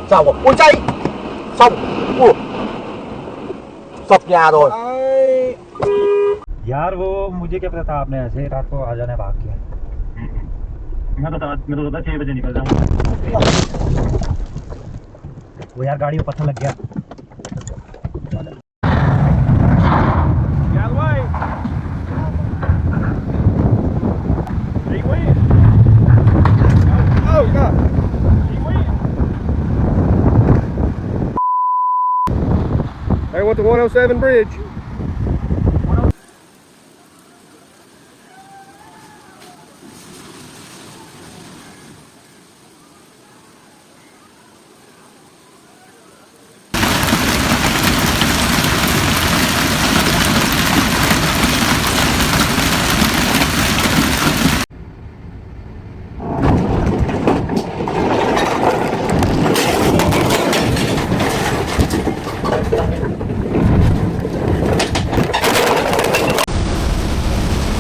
Sao rồi? Ôi cháy! Xong! Ui! Sập nhà rồi! यार वो मुझे क्या पता था आपने ऐसे रात को आ जाना है भाग के। मैं तो सोचा 6 बजे निकल जाऊंगा। वो यार गाड़ी में पत्थर लग गया। I went to 107 bridge.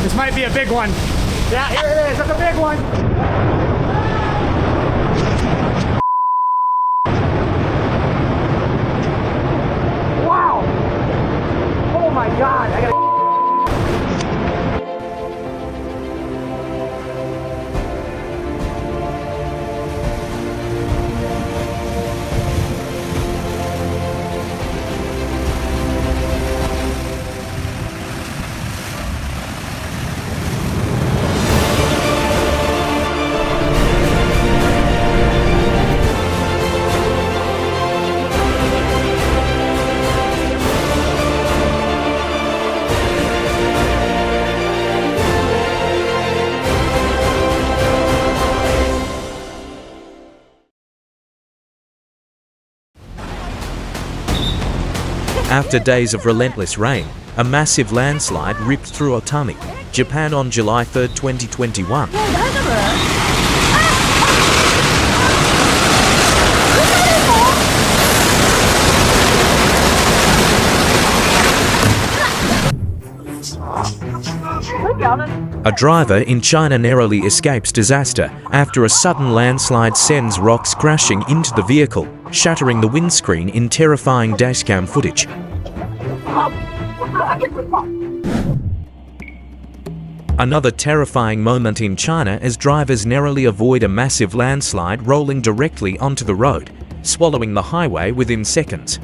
This might be a big one. Yeah, here it is. That's a big one. Wow. Oh my God. I gotta. After days of relentless rain, a massive landslide ripped through Otani, Japan on July 3, 2021. A driver in China narrowly escapes disaster after a sudden landslide sends rocks crashing into the vehicle, shattering the windscreen in terrifying dashcam footage. Another terrifying moment in China as drivers narrowly avoid a massive landslide rolling directly onto the road, swallowing the highway within seconds.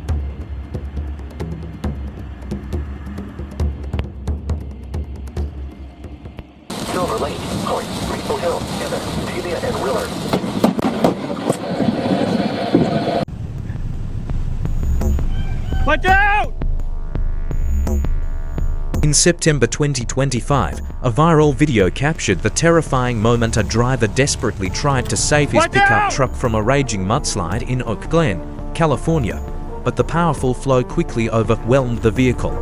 Watch out! In September 2025, a viral video captured the terrifying moment a driver desperately tried to save his pickup truck from a raging mudslide in Oak Glen, California, but the powerful flow quickly overwhelmed the vehicle.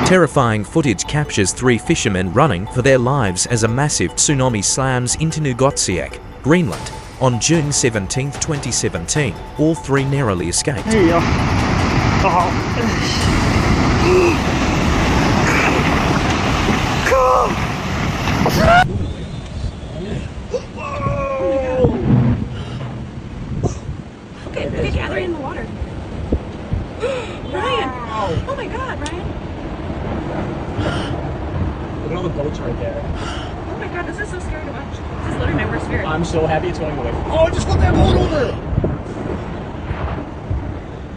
Terrifying footage captures 3 fishermen running for their lives as a massive tsunami slams into Nuugaatsiaq, Greenland, on June 17, 2017. All 3 narrowly escaped. Okay, gather in the water. Ryan! Oh my God, Ryan! Look at all the boats right there. Oh my God, this is so scary to watch. This is literally my worst fear. I'm so happy it's going away. Oh, just flip that boat over!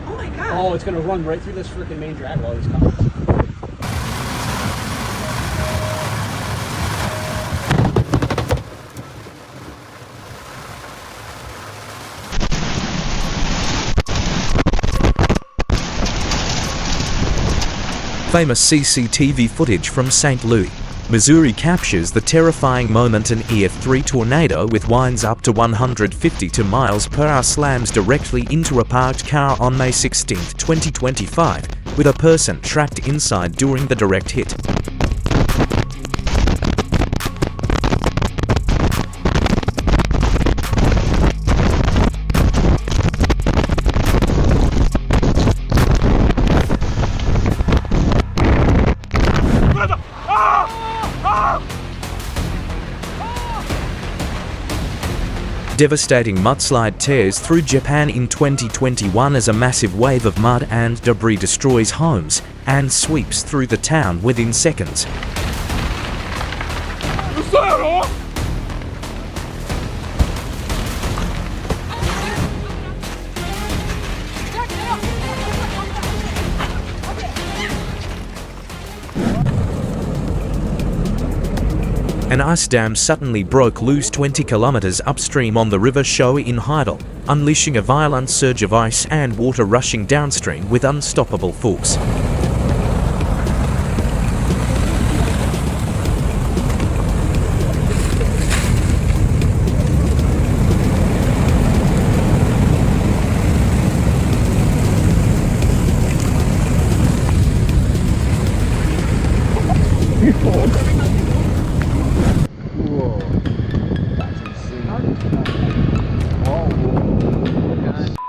Oh my God! Oh, it's gonna run right through this freaking main drag while he's coming. Famous CCTV footage from St. Louis, Missouri captures the terrifying moment an EF3 tornado with winds up to 152 miles per hour slams directly into a parked car on May 16, 2025, with a person trapped inside during the direct hit. Devastating mudslide tears through Japan in 2021 as a massive wave of mud and debris destroys homes and sweeps through the town within seconds. An ice dam suddenly broke loose 20 kilometers upstream on the river Shoei in Heidel, unleashing a violent surge of ice and water rushing downstream with unstoppable force.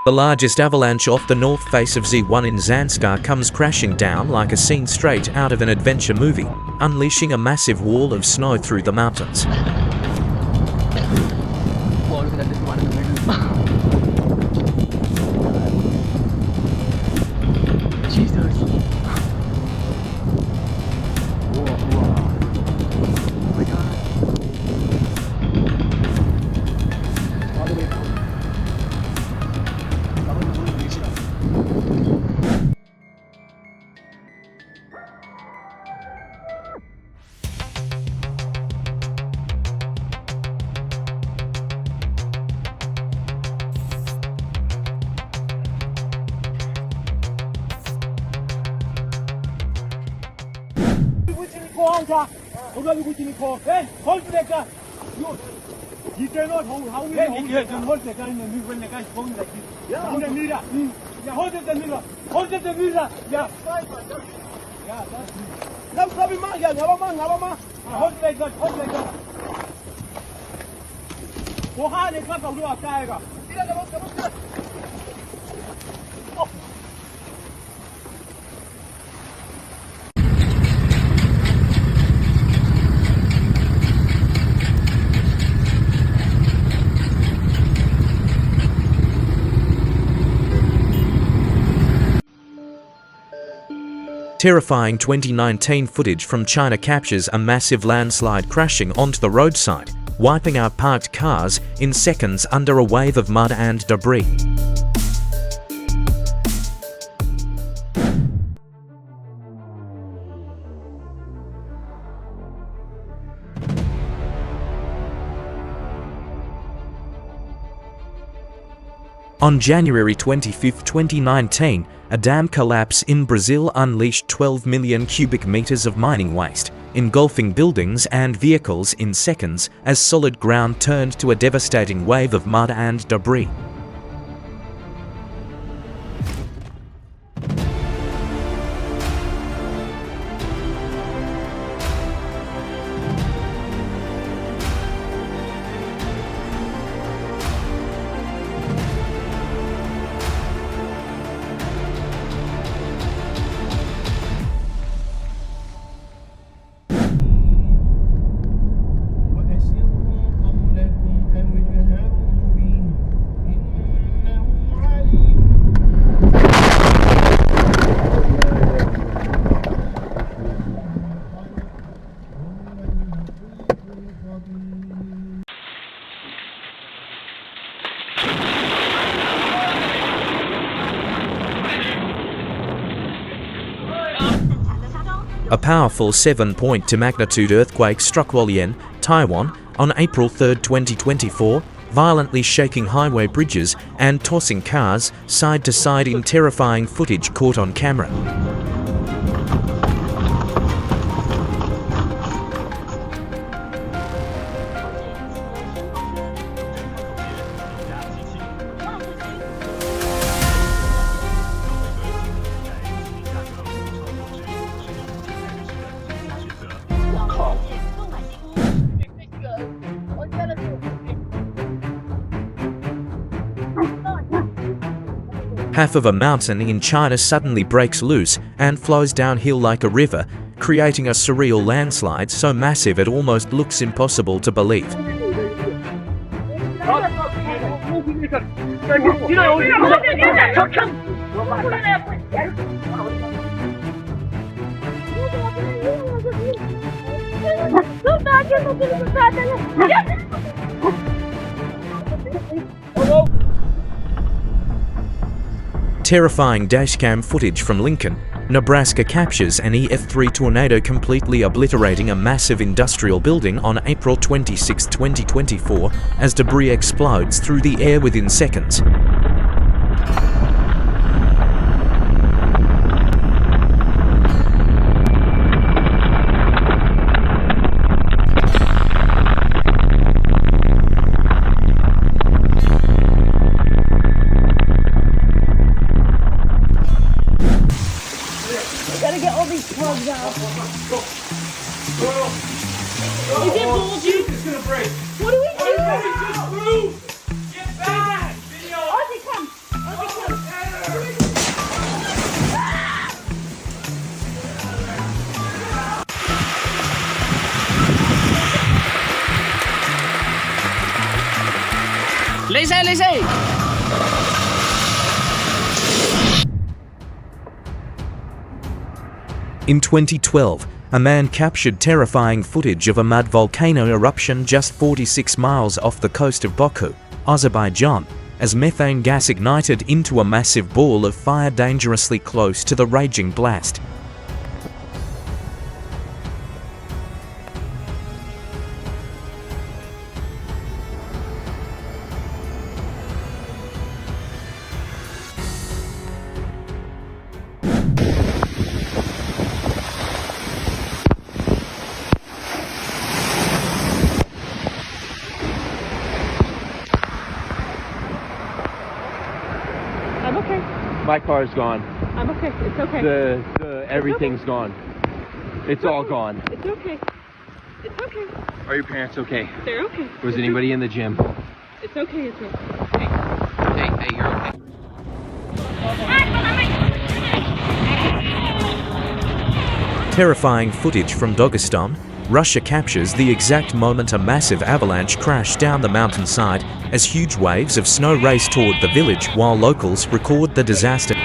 The largest avalanche off the north face of Z1 in Zanskar comes crashing down like a scene straight out of an adventure movie, unleashing a massive wall of snow through the mountains. Terrifying 2019 footage from China captures a massive landslide crashing onto the roadside, wiping out parked cars in seconds under a wave of mud and debris. On January 25, 2019, a dam collapse in Brazil unleashed 12 million cubic meters of mining waste, engulfing buildings and vehicles in seconds as solid ground turned to a devastating wave of mud and debris. A powerful 7.2 magnitude earthquake struck Hualien, Taiwan, on April 3, 2024, violently shaking highway bridges and tossing cars side to side in terrifying footage caught on camera. Half of a mountain in China suddenly breaks loose and flows downhill like a river, creating a surreal landslide so massive it almost looks impossible to believe. Terrifying dashcam footage from Lincoln, Nebraska captures an EF3 tornado completely obliterating a massive industrial building on April 26, 2024, as debris explodes through the air within seconds. Gotta get all these plugs out. Is it bulging? It's gonna break. What do we do? Just move! Get back! Video! Ozzy, come! Ozzy, come! Laissez! In 2012, a man captured terrifying footage of a mud volcano eruption just 46 miles off the coast of Baku, Azerbaijan, as methane gas ignited into a massive ball of fire dangerously close to the raging blast. I'm okay. My car's gone. I'm okay. It's okay. Everything's gone. It's all gone. It's okay. It's okay. Are your parents okay? They're okay. Was anybody in the gym? It's okay. It's okay. Hey, you're okay. Terrifying footage from Dagestan, Russia captures the exact moment a massive avalanche crashed down the mountainside as huge waves of snow race toward the village while locals record the disaster.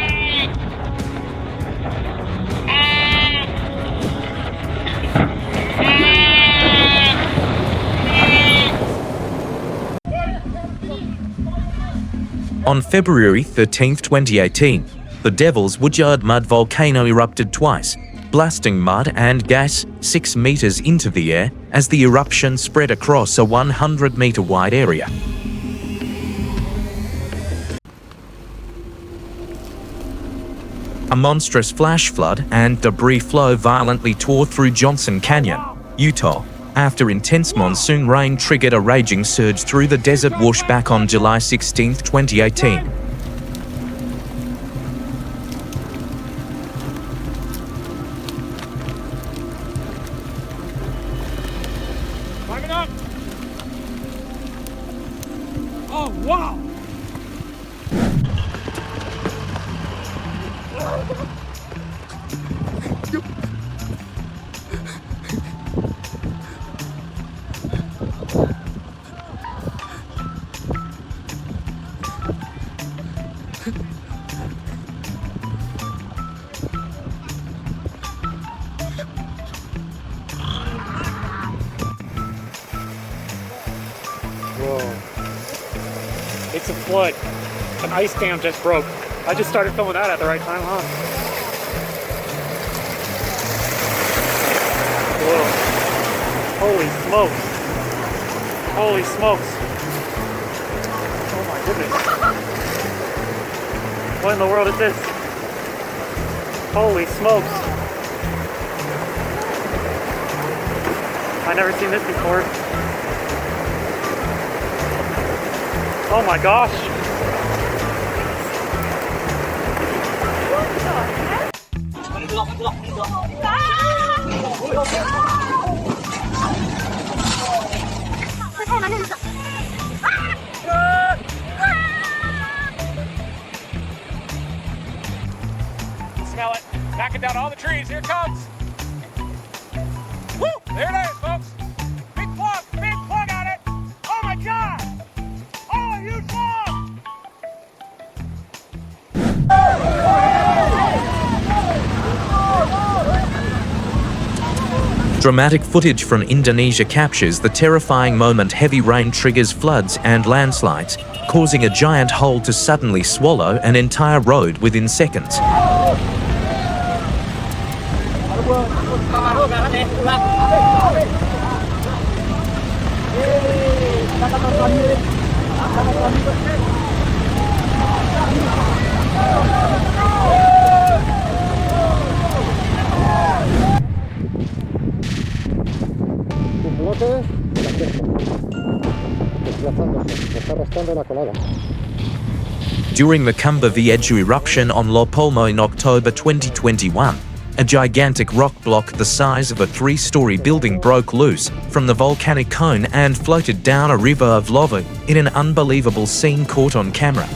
On February 13, 2018, the Devil's Woodyard mud volcano erupted twice, blasting mud and gas 6 meters into the air as the eruption spread across a 100-meter wide area. A monstrous flash flood and debris flow violently tore through Johnson Canyon, Utah, after intense monsoon rain triggered a raging surge through the desert washback on July 16, 2018. Climbing up. Oh, wow. Whoa. It's a flood. An ice dam just broke. I just started filming that at the right time, huh? Whoa. Holy smokes. Holy smokes. Oh my goodness. What in the world is this? Holy smokes. I've never seen this before. Oh my gosh. knocking down all the trees. Here it comes. Woo! There it is, folks. Big plug on it. Oh my God! Oh, a huge plug! Dramatic footage from Indonesia captures the terrifying moment heavy rain triggers floods and landslides, causing a giant hole to suddenly swallow an entire road within seconds. During the Kumba Vieju eruption on Lo Polmo in October 2021, a gigantic rock block the size of a 3-story building broke loose from the volcanic cone and floated down a river of lava in an unbelievable scene caught on camera.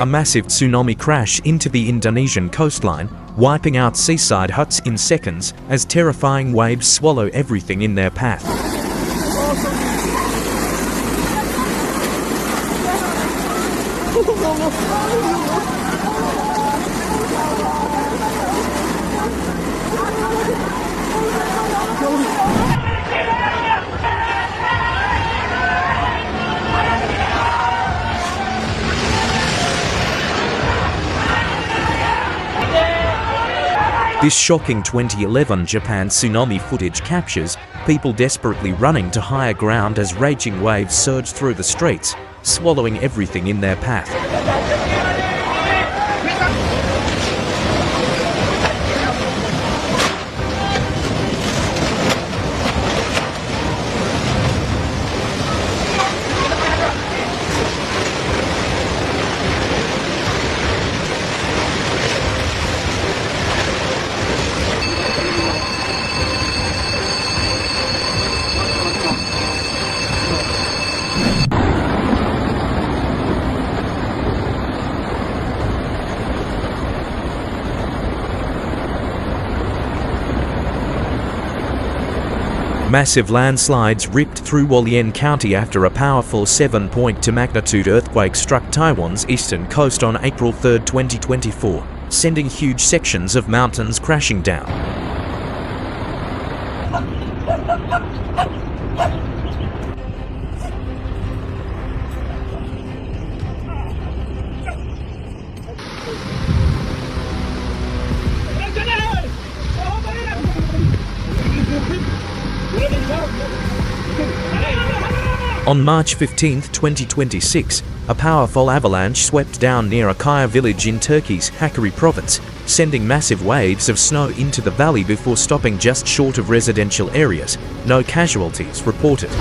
A massive tsunami crash into the Indonesian coastline, wiping out seaside huts in seconds as terrifying waves swallow everything in their path. This shocking 2011 Japan tsunami footage captures people desperately running to higher ground as raging waves surge through the streets, swallowing everything in their path. Massive landslides ripped through Hualien County after a powerful 7.2 magnitude earthquake struck Taiwan's eastern coast on April 3, 2024, sending huge sections of mountains crashing down. On March 15, 2026, a powerful avalanche swept down near Akaya village in Turkey's Hakkari province, sending massive waves of snow into the valley before stopping just short of residential areas. No casualties reported.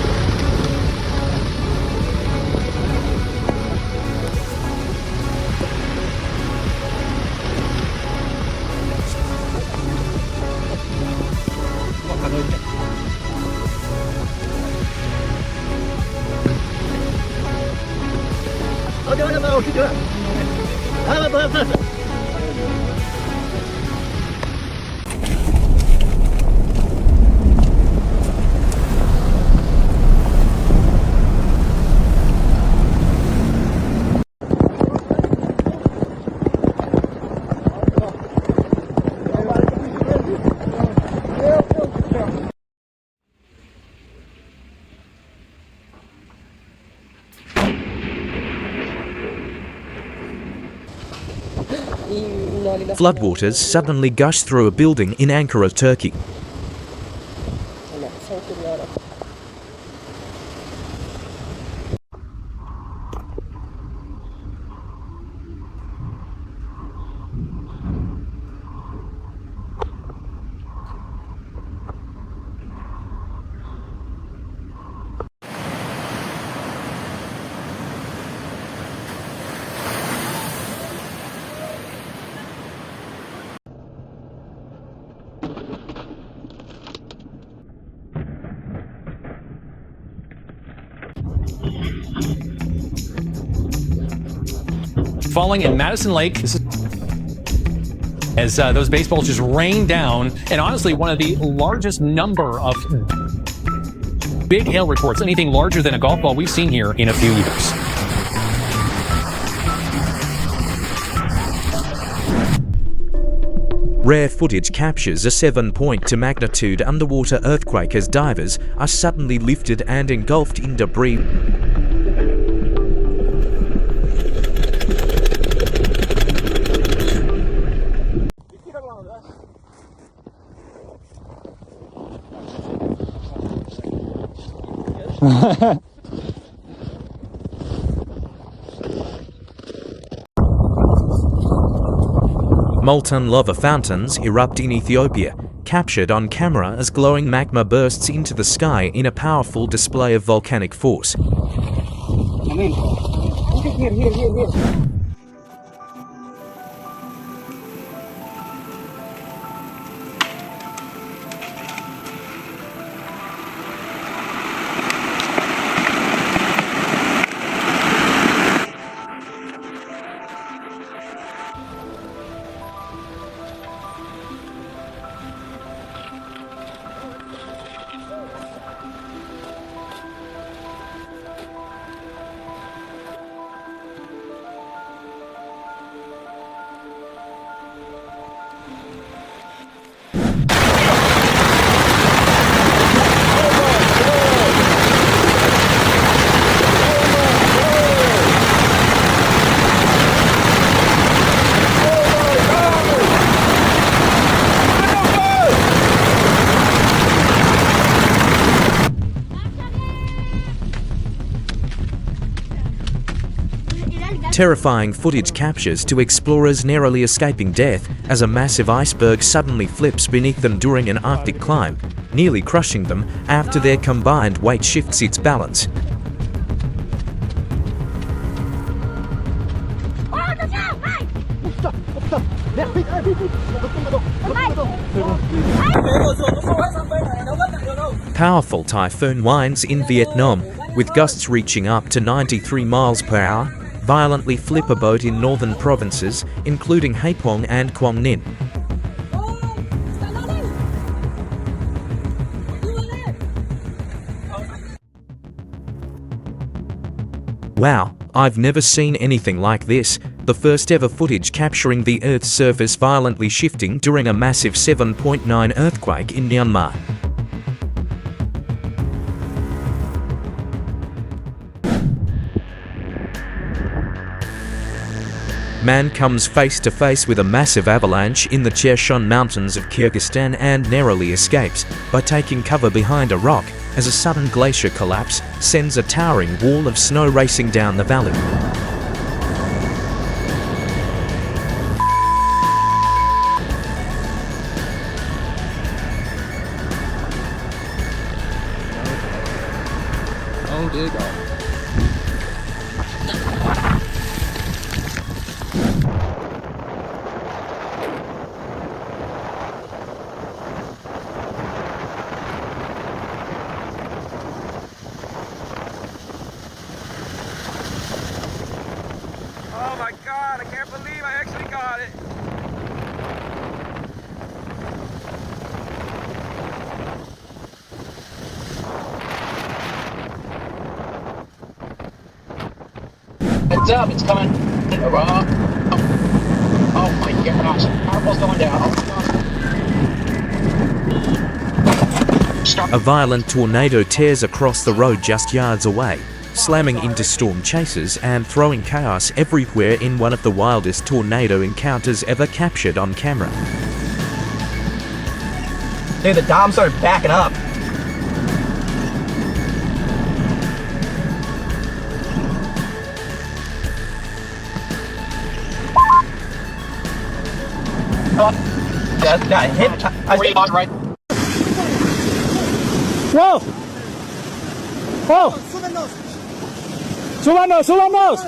Floodwaters suddenly gushed through a building in Ankara, Turkey. Falling in Madison Lake. This is as those baseballs just rain down, and honestly, one of the largest number of big hail reports, anything larger than a golf ball we've seen here in a few years. Rare footage captures a 7.2 magnitude underwater earthquake as divers are suddenly lifted and engulfed in debris. Molten lava fountains erupt in Ethiopia, captured on camera as glowing magma bursts into the sky in a powerful display of volcanic force. Terrifying footage captures two explorers narrowly escaping death as a massive iceberg suddenly flips beneath them during an Arctic climb, nearly crushing them after their combined weight shifts its balance. Powerful typhoon winds in Vietnam, with gusts reaching up to 93 miles per hour, violently flip a boat in northern provinces, including Haiphong and Quang Ninh. Wow, I've never seen anything like this. The first ever footage capturing the Earth's surface violently shifting during a massive 7.9 earthquake in Myanmar. Man comes face to face with a massive avalanche in the Cherson Mountains of Kyrgyzstan and narrowly escapes by taking cover behind a rock as a sudden glacier collapse sends a towering wall of snow racing down the valley. Oh dear God. Oh my God, I can't believe I actually got it. Heads up, it's coming. Oh my gosh, powerball's going down. A violent tornado tears across the road just yards away, slamming into storm chasers and throwing chaos everywhere in one of the wildest tornado encounters ever captured on camera. Dude, the dom started backing up. That got hit. Right. Whoa! Whoa! ¡Súbanos! ¡Súbanos!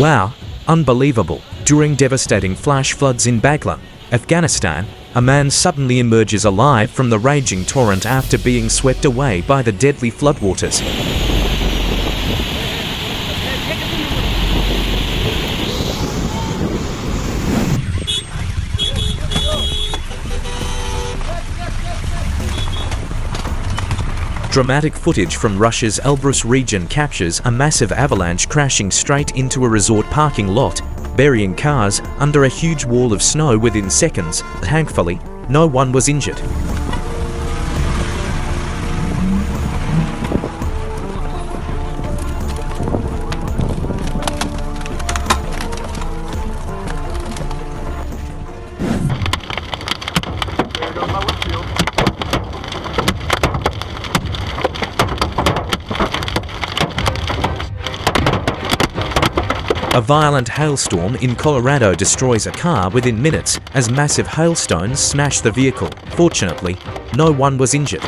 Wow, unbelievable. During devastating flash floods in Baghlan, Afghanistan, a man suddenly emerges alive from the raging torrent after being swept away by the deadly floodwaters. Dramatic footage from Russia's Elbrus region captures a massive avalanche crashing straight into a resort parking lot, burying cars under a huge wall of snow within seconds. Thankfully, no one was injured. A violent hailstorm in Colorado destroys a car within minutes as massive hailstones smash the vehicle. Fortunately, no one was injured.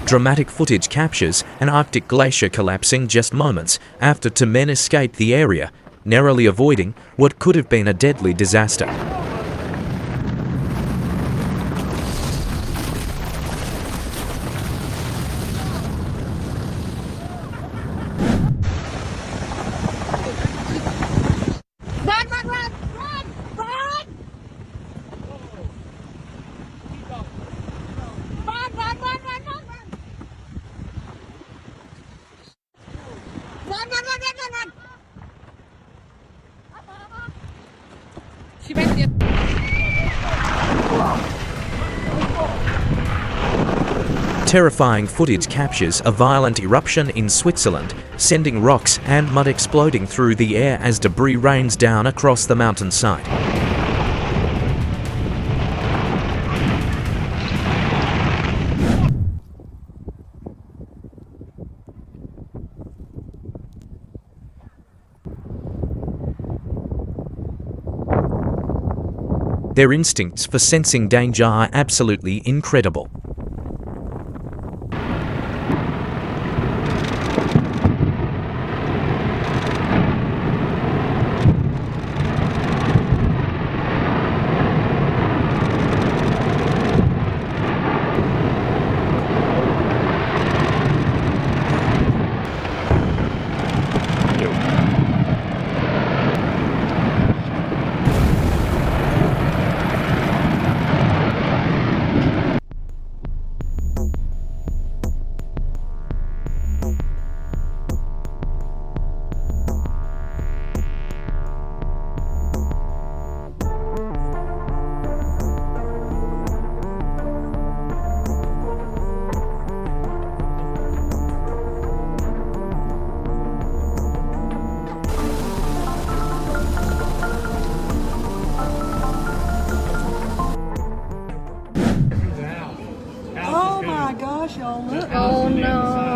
Dramatic footage captures an Arctic glacier collapsing just moments after two men escaped the area, narrowly avoiding what could have been a deadly disaster. Terrifying footage captures a violent eruption in Switzerland, sending rocks and mud exploding through the air as debris rains down across the mountainside. Their instincts for sensing danger are absolutely incredible. Oh my gosh, y'all look. Oh no.